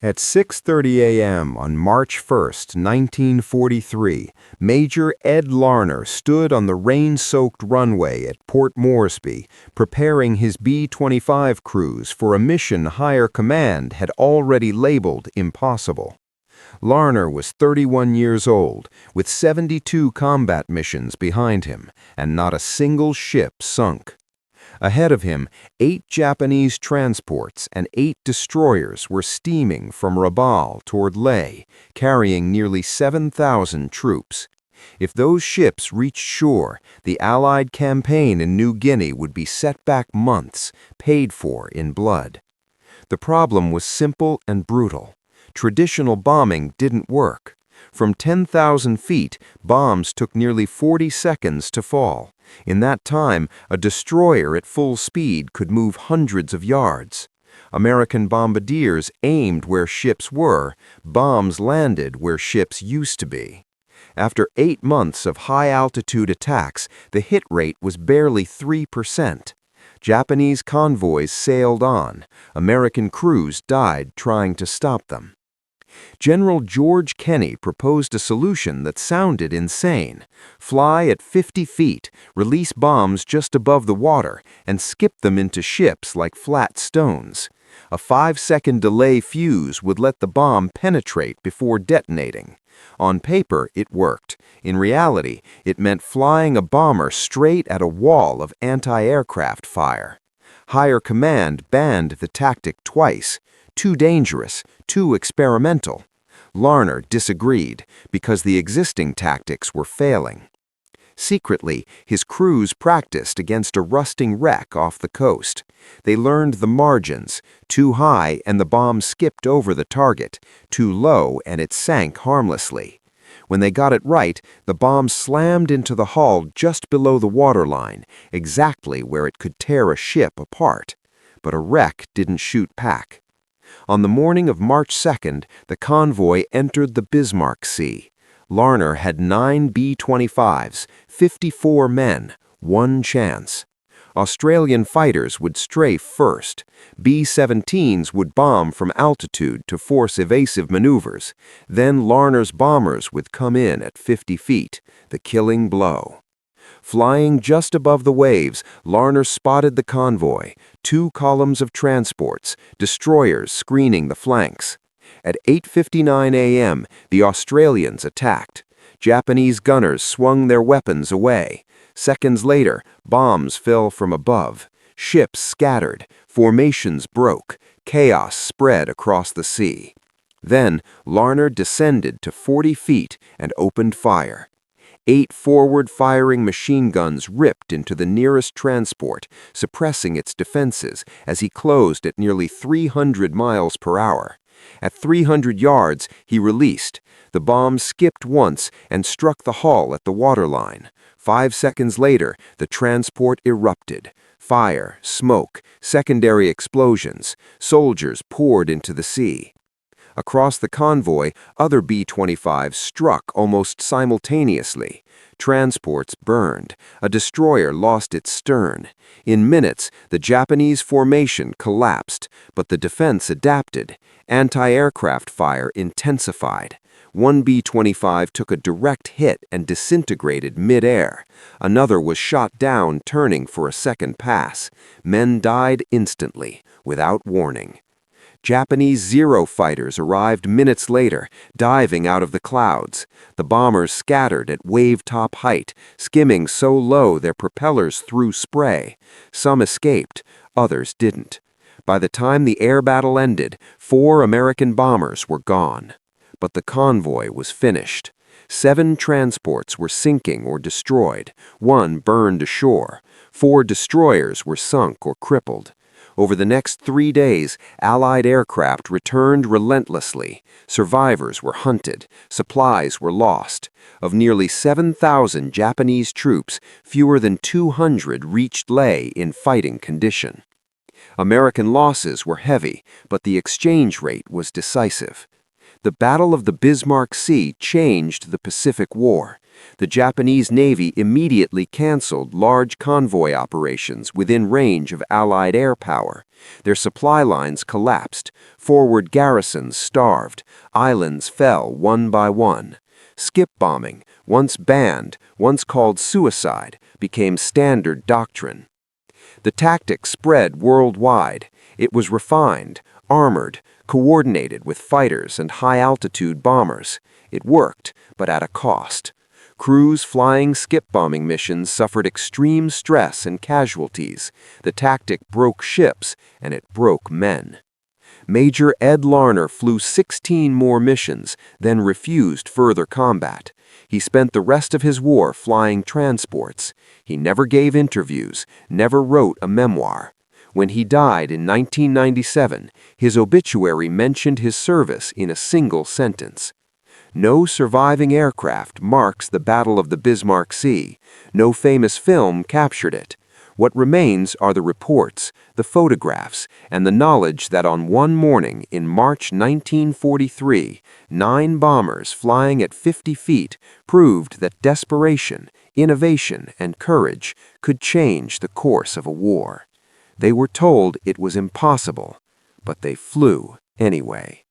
At 6:30 a.m. on March 1st, 1943, Major Ed Larner stood on the rain-soaked runway at Port Moresby, preparing his B-25 crews for a mission higher command had already labeled impossible. Larner was 31 years old, with 72 combat missions behind him, and not a single ship sunk. Ahead of him, 8 Japanese transports and 8 destroyers were steaming from Rabaul toward Leh, carrying nearly 7,000 troops. If those ships reached shore, the Allied campaign in New Guinea would be set back months, paid for in blood. The problem was simple and brutal. Traditional bombing didn't work. From 10,000 feet, bombs took nearly 40 seconds to fall. In that time, a destroyer at full speed could move hundreds of yards. American bombardiers aimed where ships were, bombs landed where ships used to be. After 8 months of high-altitude attacks, the hit rate was barely 3%. Japanese convoys sailed on. American crews died trying to stop them. General George Kenney proposed a solution that sounded insane. Fly at 50 feet, release bombs just above the water, and skip them into ships like flat stones. A 5-second delay fuse would let the bomb penetrate before detonating. On paper, it worked. In reality, it meant flying a bomber straight at a wall of anti-aircraft fire. Higher command banned the tactic twice. Too dangerous, too experimental. Larner disagreed because the existing tactics were failing. Secretly, his crews practiced against a rusting wreck off the coast. They learned the margins: too high and the bomb skipped over the target, too low and it sank harmlessly. When they got it right, the bomb slammed into the hull just below the waterline, exactly where it could tear a ship apart. But a wreck didn't shoot back. On the morning of March 2nd, the convoy entered the Bismarck Sea. Larner had 9 B-25s, 54 men, 1 chance. Australian fighters would strafe first. B-17s would bomb from altitude to force evasive maneuvers. Then Larner's bombers would come in at 50 feet, the killing blow. Flying just above the waves, Larner spotted the convoy, 2 columns of transports, destroyers screening the flanks. At 8:59 a.m., the Australians attacked. Japanese gunners swung their weapons away. Seconds later, bombs fell from above. Ships scattered, formations broke, chaos spread across the sea. Then, Larner descended to 40 feet and opened fire. 8 forward-firing machine guns ripped into the nearest transport, suppressing its defenses as he closed at nearly 300 miles per hour. At 300 yards, he released. The bomb skipped once and struck the hull at the waterline. 5 seconds later, the transport erupted. Fire, smoke, secondary explosions. Soldiers poured into the sea. Across the convoy, other B-25s struck almost simultaneously. Transports burned. A destroyer lost its stern. In minutes, the Japanese formation collapsed, but the defense adapted. Anti-aircraft fire intensified. 1 B-25 took a direct hit and disintegrated mid-air. Another was shot down turning for a second pass. Men died instantly, without warning. Japanese Zero fighters arrived minutes later, diving out of the clouds. The bombers scattered at wave-top height, skimming so low their propellers threw spray. Some escaped, others didn't. By the time the air battle ended, 4 American bombers were gone. But the convoy was finished. 7 transports were sinking or destroyed. 1 burned ashore. 4 destroyers were sunk or crippled. Over the next 3 days, Allied aircraft returned relentlessly. Survivors were hunted. Supplies were lost. Of nearly 7,000 Japanese troops, fewer than 200 reached Leh in fighting condition. American losses were heavy, but the exchange rate was decisive. The Battle of the Bismarck Sea changed the Pacific War. The Japanese Navy immediately canceled large convoy operations within range of Allied air power. Their supply lines collapsed, forward garrisons starved, islands fell one by one. Skip bombing, once banned, once called suicide, became standard doctrine. The tactic spread worldwide. It was refined, armored, coordinated with fighters and high-altitude bombers. It worked, but at a cost. Crews flying skip-bombing missions suffered extreme stress and casualties. The tactic broke ships, and it broke men. Major Ed Larner flew 16 more missions, then refused further combat. He spent the rest of his war flying transports. He never gave interviews, never wrote a memoir. When he died in 1997, his obituary mentioned his service in a single sentence. No surviving aircraft marks the Battle of the Bismarck Sea. No famous film captured it. What remains are the reports, the photographs, and the knowledge that on one morning in March 1943, 9 bombers flying at 50 feet proved that desperation, innovation, and courage could change the course of a war. They were told it was impossible, but they flew anyway.